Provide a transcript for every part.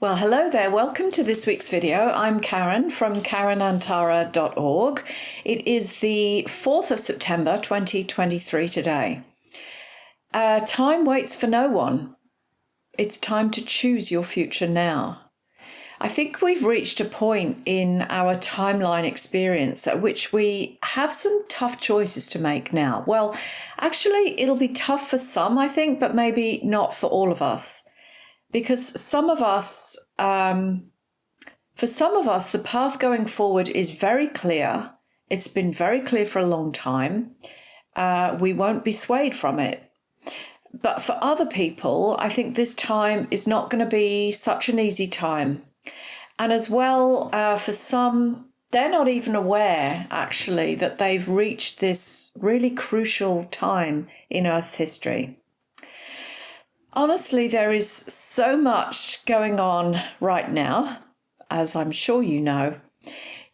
Well, hello there. Welcome to this week's video. I'm Karen from karenantara.org. It is the 4th of September 2023 today. Time waits for no one. It's time to choose your future now. I think we've reached a point in our timeline experience at which we have some tough choices to make now. Well, actually, it'll be tough for some, I think, but maybe not for all of us. Because some of us, the path going forward is very clear. It's been very clear for a long time. We won't be swayed from it. But for other people, I think this time is not going to be such an easy time. And as well, for some, they're not even aware, actually, that they've reached this really crucial time in Earth's history. Honestly, there is so much going on right now, as I'm sure you know.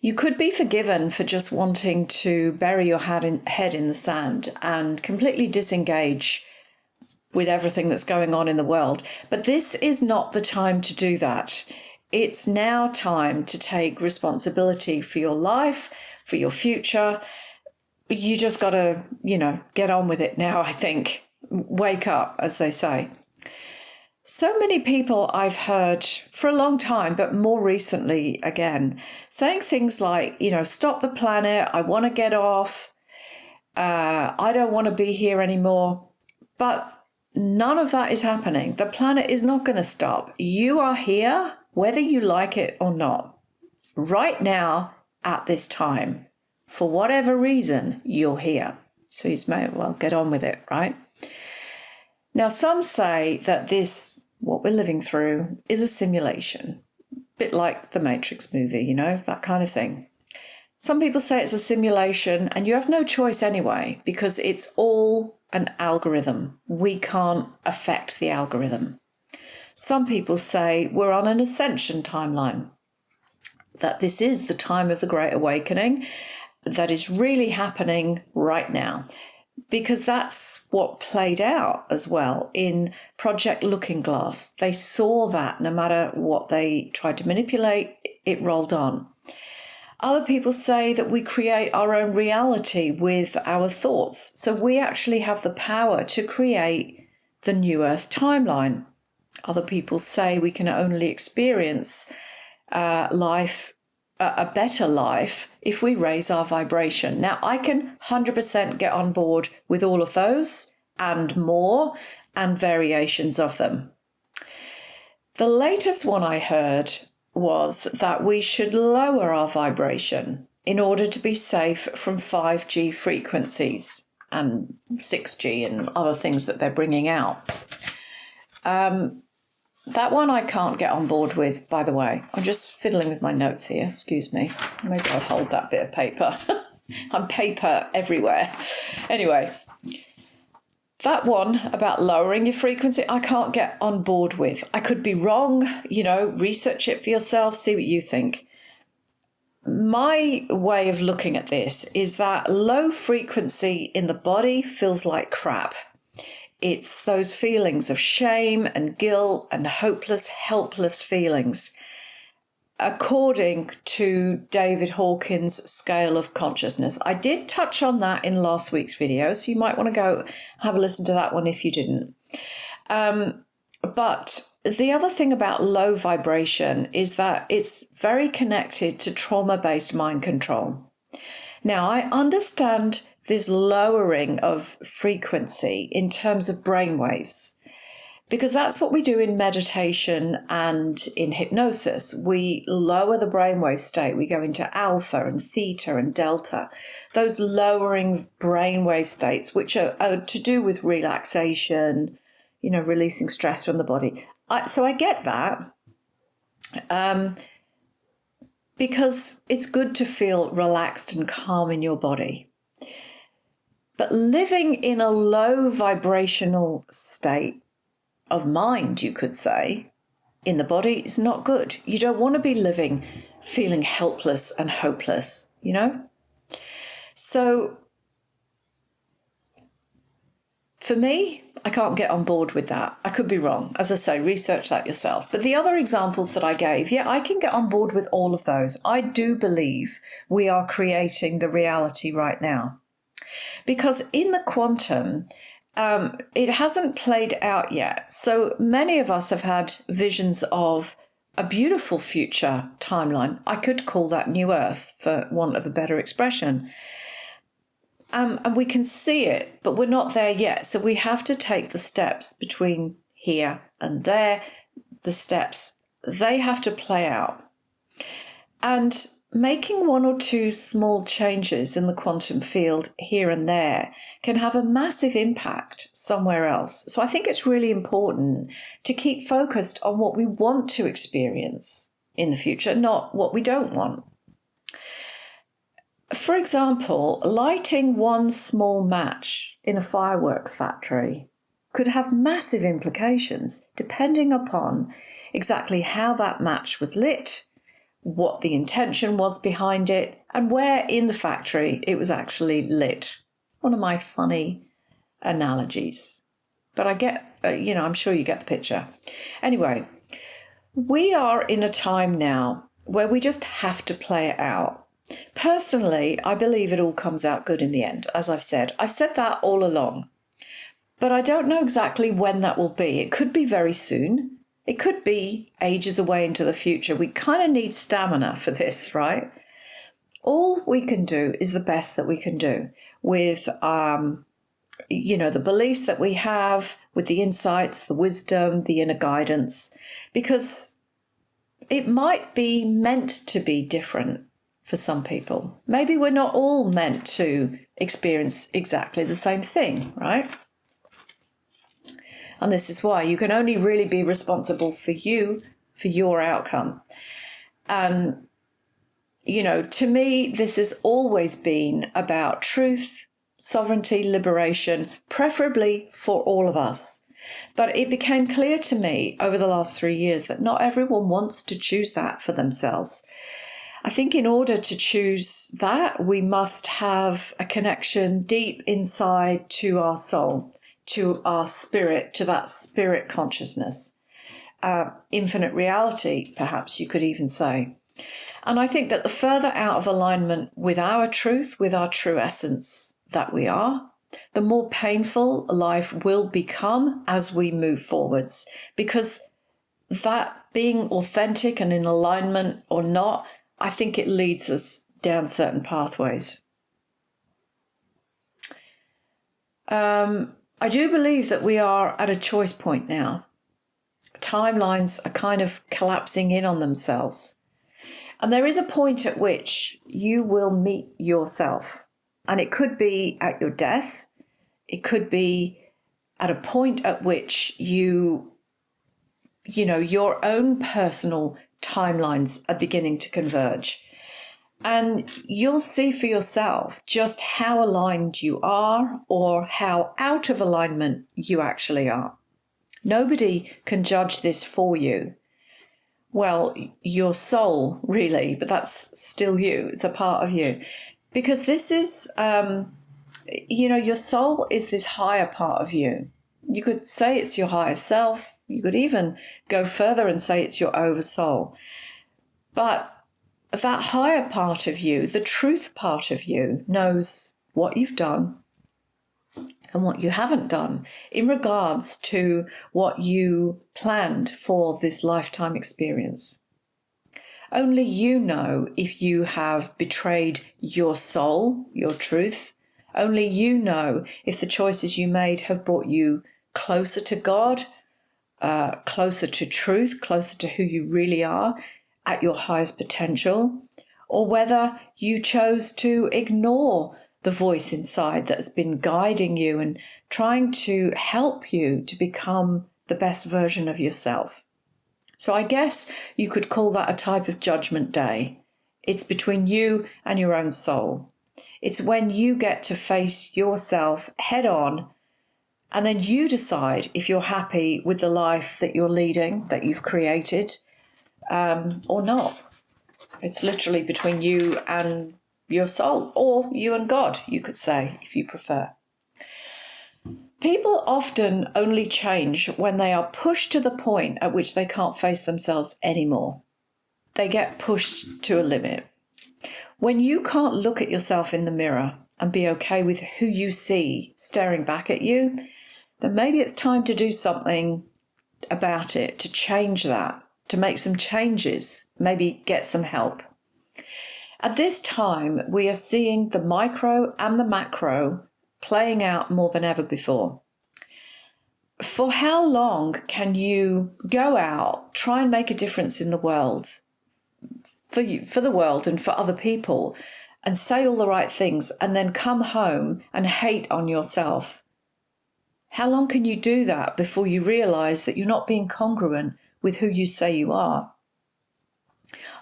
You could be forgiven for just wanting to bury your head in the sand and completely disengage with everything that's going on in the world. But this is not the time to do that. It's now time to take responsibility for your life, for your future. You just got to, get on with it now, I think. Wake up, as they say. So many people I've heard for a long time, but more recently again, saying things like, stop the planet, I want to get off, I don't want to be here anymore. But none of that is happening. The planet is not going to stop. You are here, whether you like it or not. Right now, at this time, for whatever reason, you're here. So you may as well get on with it, right? Now, some say that what we're living through, is a simulation. A bit like the Matrix movie, that kind of thing. Some people say it's a simulation, and you have no choice anyway, because it's all an algorithm. We can't affect the algorithm. Some people say we're on an ascension timeline, that this is the time of the Great Awakening, that is really happening right now. Because that's what played out as well in Project Looking Glass. They saw that no matter what they tried to manipulate, it rolled on. Other people say that we create our own reality with our thoughts. So we actually have the power to create the New Earth timeline. Other people say we can only experience life, a better life, if we raise our vibration. Now, I can 100% get on board with all of those and more and variations of them. The latest one I heard was that we should lower our vibration in order to be safe from 5G frequencies and 6G and other things that they're bringing out. That one I can't get on board with, by the way. I'm just fiddling with my notes here. Excuse me. Maybe I'll hold that bit of paper. I'm paper everywhere. Anyway, that one about lowering your frequency, I can't get on board with. I could be wrong. Research it for yourself. See what you think. My way of looking at this is that low frequency in the body feels like crap. It's those feelings of shame and guilt and hopeless, helpless feelings, according to David Hawkins' scale of consciousness. I did touch on that in last week's video, so you might want to go have a listen to that one if you didn't. But the other thing about low vibration is that it's very connected to trauma-based mind control. Now, I understand this lowering of frequency in terms of brainwaves, because that's what we do in meditation and in hypnosis. We lower the brainwave state. We go into alpha and theta and delta, those lowering brainwave states, which are to do with relaxation, releasing stress from the body. So I get that, because it's good to feel relaxed and calm in your body. But living in a low vibrational state of mind, you could say, in the body is not good. You don't want to be living feeling helpless and hopeless, So For me, I can't get on board with that. I could be wrong. As I say, research that yourself. But the other examples that I gave, yeah, I can get on board with all of those. I do believe we are creating the reality right now. Because in the quantum, it hasn't played out yet. So many of us have had visions of a beautiful future timeline. I could call that New Earth, for want of a better expression. And we can see it, but we're not there yet. So we have to take the steps between here and there. The steps, they have to play out. And making one or two small changes in the quantum field here and there can have a massive impact somewhere else. So I think it's really important to keep focused on what we want to experience in the future, not what we don't want. For example, lighting one small match in a fireworks factory could have massive implications depending upon exactly how that match was lit, what the intention was behind it, and where in the factory it was actually lit. One of my funny analogies. But I get, I'm sure you get the picture. Anyway, we are in a time now where we just have to play it out. Personally, I believe it all comes out good in the end, as I've said. I've said that all along. But I don't know exactly when that will be. It could be very soon. It could be ages away into the future. We kind of need stamina for this, right? All we can do is the best that we can do with, the beliefs that we have, with the insights, the wisdom, the inner guidance, because it might be meant to be different for some people. Maybe we're not all meant to experience exactly the same thing, right? And this is why you can only really be responsible for you, for your outcome. And, to me, this has always been about truth, sovereignty, liberation, preferably for all of us. But it became clear to me over the last 3 years that not everyone wants to choose that for themselves. I think in order to choose that, we must have a connection deep inside to our soul, to our spirit, to that spirit consciousness, infinite reality, perhaps you could even say. And I think that the further out of alignment with our truth, with our true essence that we are, the more painful life will become as we move forwards. Because that being authentic and in alignment or not, I think it leads us down certain pathways. I do believe that we are at a choice point now. Timelines are kind of collapsing in on themselves. And there is a point at which you will meet yourself. And it could be at your death. It could be at a point at which your own personal timelines are beginning to converge. And you'll see for yourself just how aligned you are or how out of alignment you actually are. Nobody can judge this for you. Well, your soul, really, but that's still you. It's a part of you. Because this is, your soul is this higher part of you. You could say it's your higher self. You could even go further and say it's your oversoul. But that higher part of you, the truth part of you, knows what you've done and what you haven't done in regards to what you planned for this lifetime experience. Only you know if you have betrayed your soul, your truth. Only you know if the choices you made have brought you closer to God, closer to truth, closer to who you really are at your highest potential, or whether you chose to ignore the voice inside that has been guiding you and trying to help you to become the best version of yourself. So I guess you could call that a type of judgment day. It's between you and your own soul. It's when you get to face yourself head on, and then you decide if you're happy with the life that you're leading, that you've created, or not. It's literally between you and your soul, or you and God, you could say, if you prefer. People often only change when they are pushed to the point at which they can't face themselves anymore. They get pushed to a limit. When you can't look at yourself in the mirror and be okay with who you see staring back at you, then maybe it's time to do something about it, to change that, to make some changes, maybe get some help. At this time, we are seeing the micro and the macro playing out more than ever before. For how long can you go out, try and make a difference in the world, for you, for the world and for other people, and say all the right things, and then come home and hate on yourself? How long can you do that before you realize that you're not being congruent with who you say you are?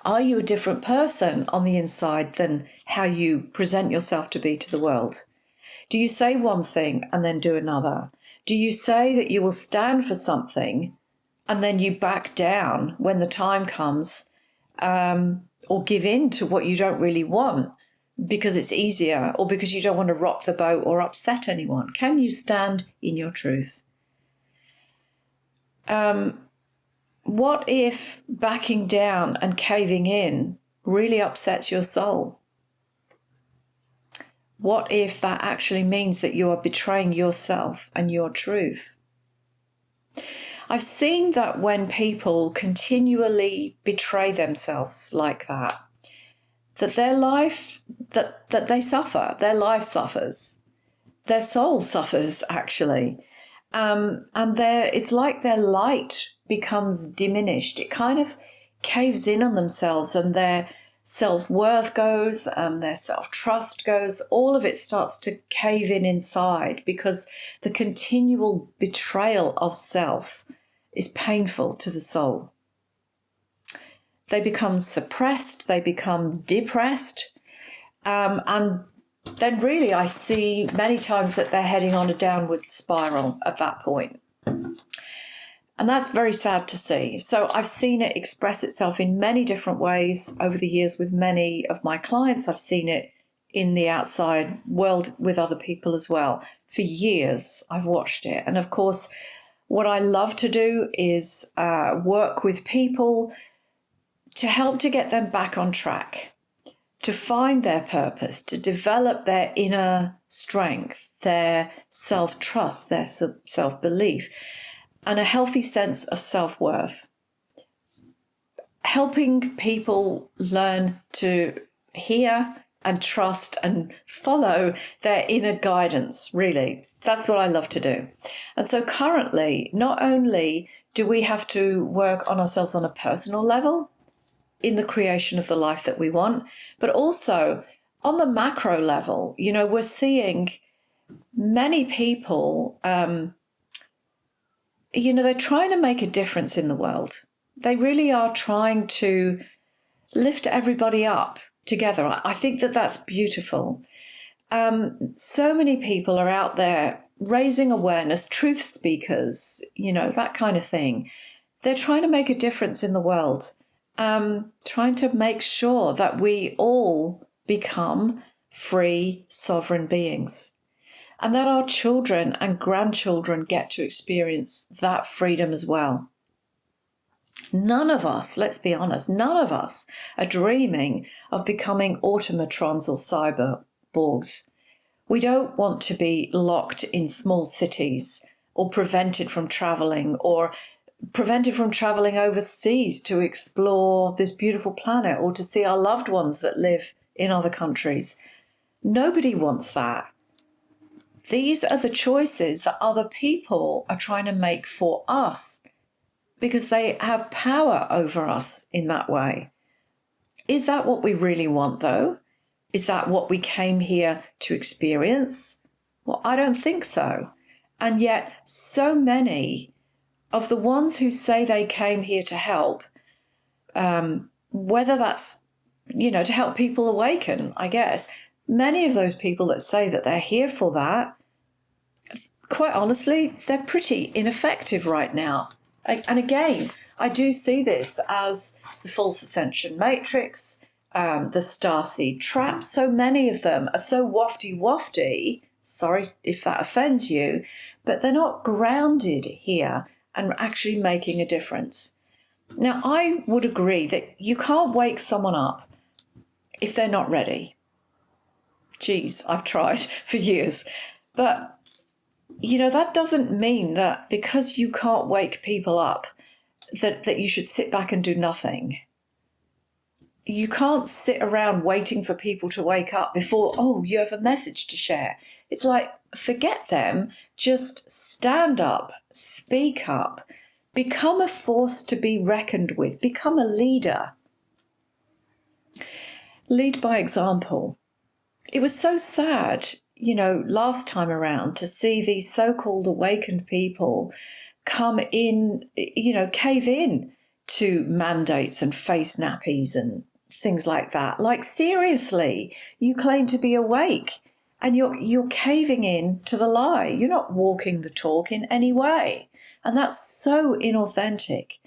Are you a different person on the inside than how you present yourself to be to the world? Do you say one thing and then do another? Do you say that you will stand for something and then you back down when the time comes, or give in to what you don't really want because it's easier, or because you don't want to rock the boat or upset anyone? Can you stand in your truth? What if backing down and caving in really upsets your soul? What if that actually means that you are betraying yourself and your truth? I've seen that when people continually betray themselves like that, that their life, that they suffer, their life suffers, their soul suffers actually. And it's like their light becomes diminished. It kind of caves in on themselves, and their self-worth goes, their self-trust goes, all of it starts to cave in inside, because the continual betrayal of self is painful to the soul. They become suppressed, they become depressed, and then really I see many times that they're heading on a downward spiral at that point. And that's very sad to see. So I've seen it express itself in many different ways over the years with many of my clients. I've seen it in the outside world with other people as well. For years, I've watched it. And of course, what I love to do is work with people to help to get them back on track, to find their purpose, to develop their inner strength, their self-trust, their self-belief, and a healthy sense of self-worth. Helping people learn to hear and trust and follow their inner guidance, really. That's what I love to do. And so currently, not only do we have to work on ourselves on a personal level in the creation of the life that we want, but also on the macro level, we're seeing many people, they're trying to make a difference in the world. They really are trying to lift everybody up together. I think that that's beautiful. So many people are out there raising awareness, truth speakers, that kind of thing. They're trying to make a difference in the world, trying to make sure that we all become free, sovereign beings, and that our children and grandchildren get to experience that freedom as well. None of us, let's be honest, none of us are dreaming of becoming automatrons or cyborgs. We don't want to be locked in small cities, or prevented from traveling, or prevented from traveling overseas to explore this beautiful planet, or to see our loved ones that live in other countries. Nobody wants that. These are the choices that other people are trying to make for us, because they have power over us in that way. Is that what we really want, though? Is that what we came here to experience? Well, I don't think so. And yet, so many of the ones who say they came here to help, whether that's, to help people awaken, I guess, many of those people that say that they're here for that, quite honestly, they're pretty ineffective right now. And again, I do see this as the false ascension matrix, the starseed trap. So many of them are so wafty, sorry if that offends you, but they're not grounded here and actually making a difference. Now, I would agree that you can't wake someone up if they're not ready. Geez, I've tried for years. But, that doesn't mean that because you can't wake people up, that you should sit back and do nothing. You can't sit around waiting for people to wake up before, you have a message to share. It's like, forget them, just stand up, speak up, become a force to be reckoned with, become a leader. Lead by example. It was so sad, last time around to see these so-called awakened people come in, cave in to mandates and face nappies and things like that. Like, seriously, you claim to be awake and you're caving in to the lie. You're not walking the talk in any way. And that's so inauthentic.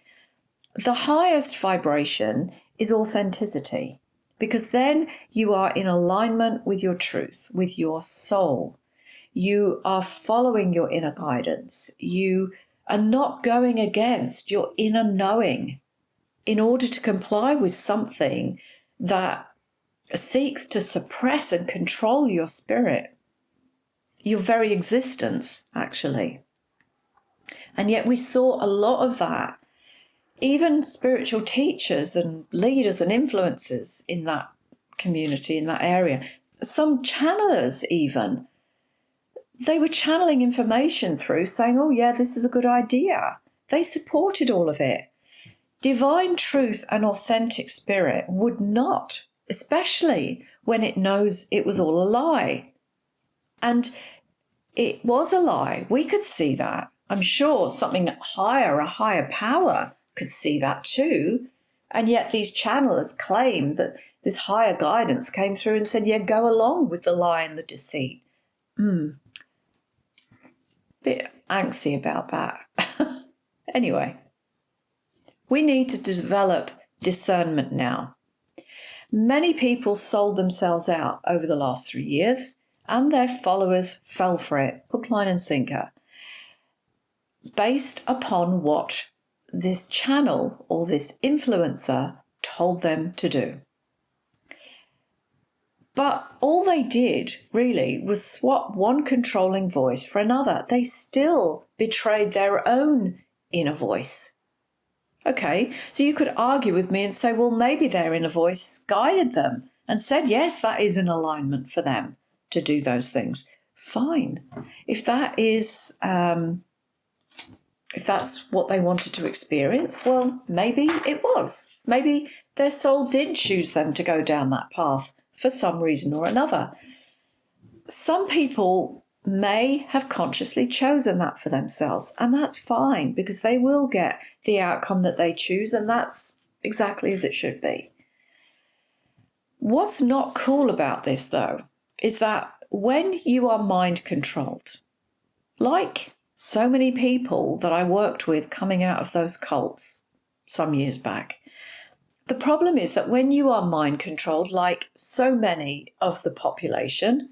The highest vibration is authenticity, because then you are in alignment with your truth, with your soul. You are following your inner guidance. You are not going against your inner knowing in order to comply with something that seeks to suppress and control your spirit, your very existence, actually. And yet we saw a lot of that. Even spiritual teachers and leaders and influencers in that community, in that area, some channelers even, they were channeling information through saying, this is a good idea. They supported all of it. Divine truth and authentic spirit would not, especially when it knows it was all a lie. And it was a lie. We could see that. I'm sure something higher, a higher power, could see that too. And yet these channelers claim that this higher guidance came through and said, go along with the lie and the deceit. Bit angsty about that. Anyway, we need to develop discernment now. Many people sold themselves out over the last 3 years, and their followers fell for it, hook, line, and sinker, based upon what this channel or this influencer told them to do. But all they did really was swap one controlling voice for another. They still betrayed their own inner voice. Okay, so you could argue with me and say, well, maybe their inner voice guided them and said, yes, that is an alignment for them to do those things. Fine. If that is, if that's what they wanted to experience, well, maybe it was. Maybe their soul did choose them to go down that path for some reason or another. Some people may have consciously chosen that for themselves, and that's fine, because they will get the outcome that they choose, and that's exactly as it should be. What's not cool about this, though, is that when you are mind controlled, like so many people that I worked with coming out of those cults some years back, the problem is that when you are mind controlled, like so many of the population,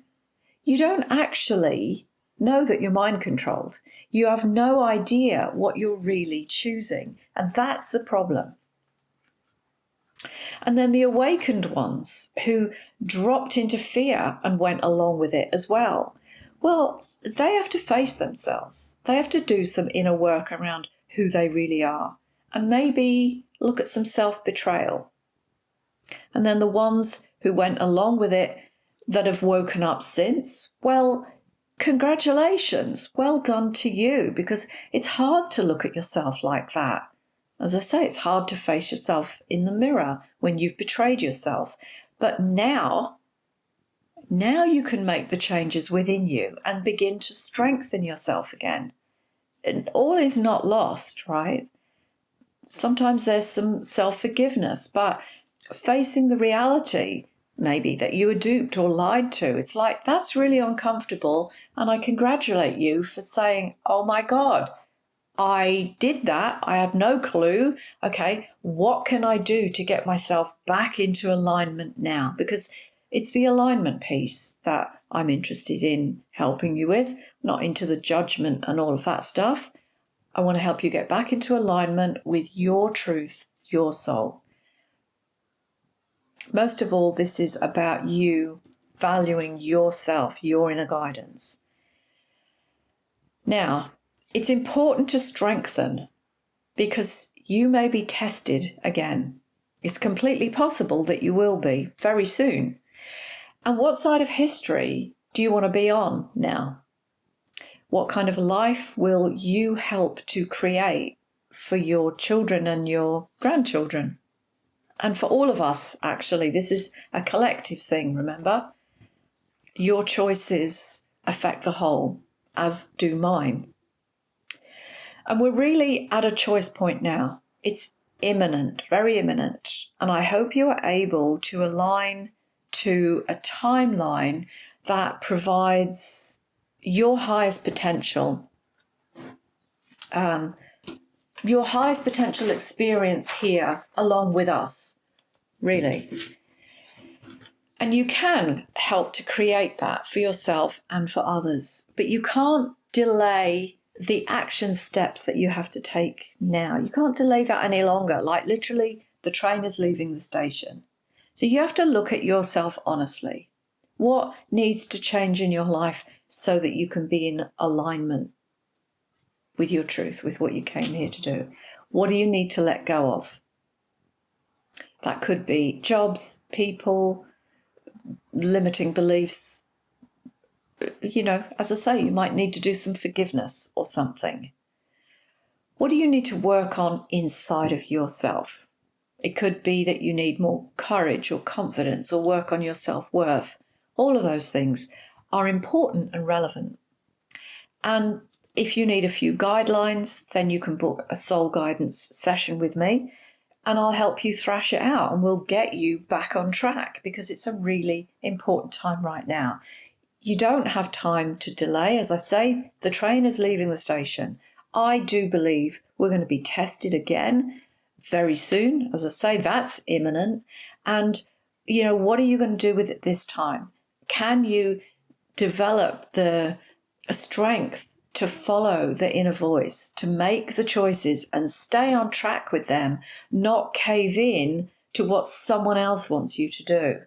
you don't actually know that you're mind controlled. You have no idea what you're really choosing, and that's the problem. And then the awakened ones who dropped into fear and went along with it as well, well, they have to face themselves. They have to do some inner work around who they really are, and maybe look at some self-betrayal. And then the ones who went along with it that have woken up since, well, congratulations, well done to you, because it's hard to look at yourself like that. As I say, it's hard to face yourself in the mirror when you've betrayed yourself. But now you can make the changes within you and begin to strengthen yourself again. And all is not lost, right? Sometimes there's some self-forgiveness, but facing the reality, maybe, that you were duped or lied to, it's like, that's really uncomfortable, and I congratulate you for saying, oh my God, I did that, I had no clue. Okay, what can I do to get myself back into alignment now? Because It's the alignment piece that I'm interested in helping you with, not into the judgment and all of that stuff. I want to help you get back into alignment with your truth, your soul. Most of all, this is about you valuing yourself, your inner guidance. Now, it's important to strengthen because you may be tested again. It's completely possible that you will be very soon. And what side of history do you want to be on now? What kind of life will you help to create for your children and your grandchildren? And for all of us, actually, this is a collective thing, remember? Your choices affect the whole, as do mine. And we're really at a choice point now. It's imminent, very imminent. And I hope you are able to align to a timeline that provides your highest potential, experience here along with us, really. And you can help to create that for yourself and for others, but you can't delay the action steps that you have to take now. You can't delay that any longer. Like literally, the train is leaving the station. So you have to look at yourself honestly. What needs to change in your life so that you can be in alignment with your truth, with what you came here to do? What do you need to let go of? That could be jobs, people, limiting beliefs. You know, as I say, you might need to do some forgiveness or something. What do you need to work on inside of yourself? It could be that you need more courage or confidence or work on your self-worth. All of those things are important and relevant. And if you need a few guidelines, then you can book a soul guidance session with me and I'll help you thrash it out and we'll get you back on track because it's a really important time right now. You don't have time to delay. As I say, the train is leaving the station. I do believe we're going to be tested again very soon. As I say, that's imminent. And, you know, what are you going to do with it this time? Can you develop the strength to follow the inner voice, to make the choices and stay on track with them, not cave in to what someone else wants you to do?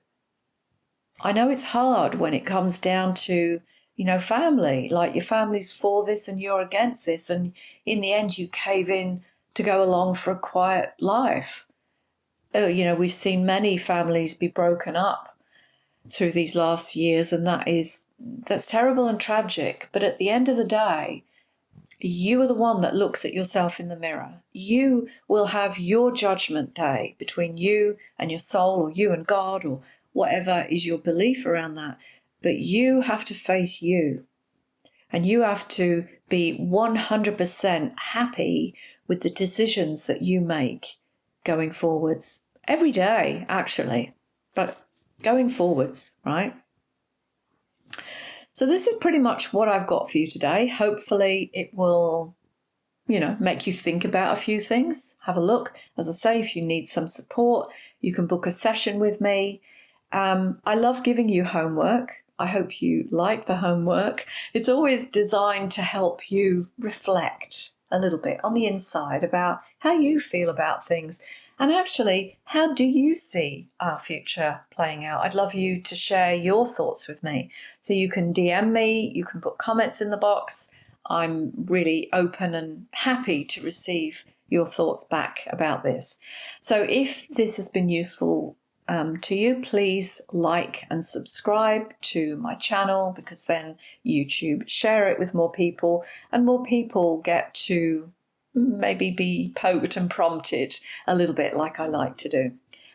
I know it's hard when it comes down to, you know, family, like your family's for this and you're against this. And in the end, you cave in to go along for a quiet life. You know, we've seen many families be broken up through these last years, and that's terrible and tragic. But at the end of the day, you are the one that looks at yourself in the mirror. You will have your judgment day between you and your soul, or you and God, or whatever is your belief around that. But you have to face you. And you have to be 100% happy with the decisions that you make going forwards. Every day, actually. But going forwards, right? So this is pretty much what I've got for you today. Hopefully it will, you know, make you think about a few things. Have a look. As I say, if you need some support, you can book a session with me. I love giving you homework. I hope you like the homework. It's always designed to help you reflect a little bit on the inside about how you feel about things. And actually, how do you see our future playing out? I'd love you to share your thoughts with me. So you can DM me, you can put comments in the box. I'm really open and happy to receive your thoughts back about this. So if this has been useful to you, please like and subscribe to my channel, because then YouTube share it with more people and more people get to maybe be poked and prompted a little bit like I like to do.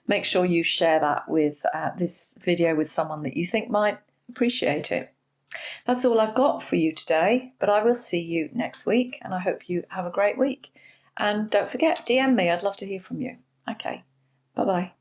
Make sure you share that with this video with someone that you think might appreciate it. That's all I've got for you today, but I will see you next week and I hope you have a great week. And don't forget, DM me. I'd love to hear from you. Okay, bye-bye.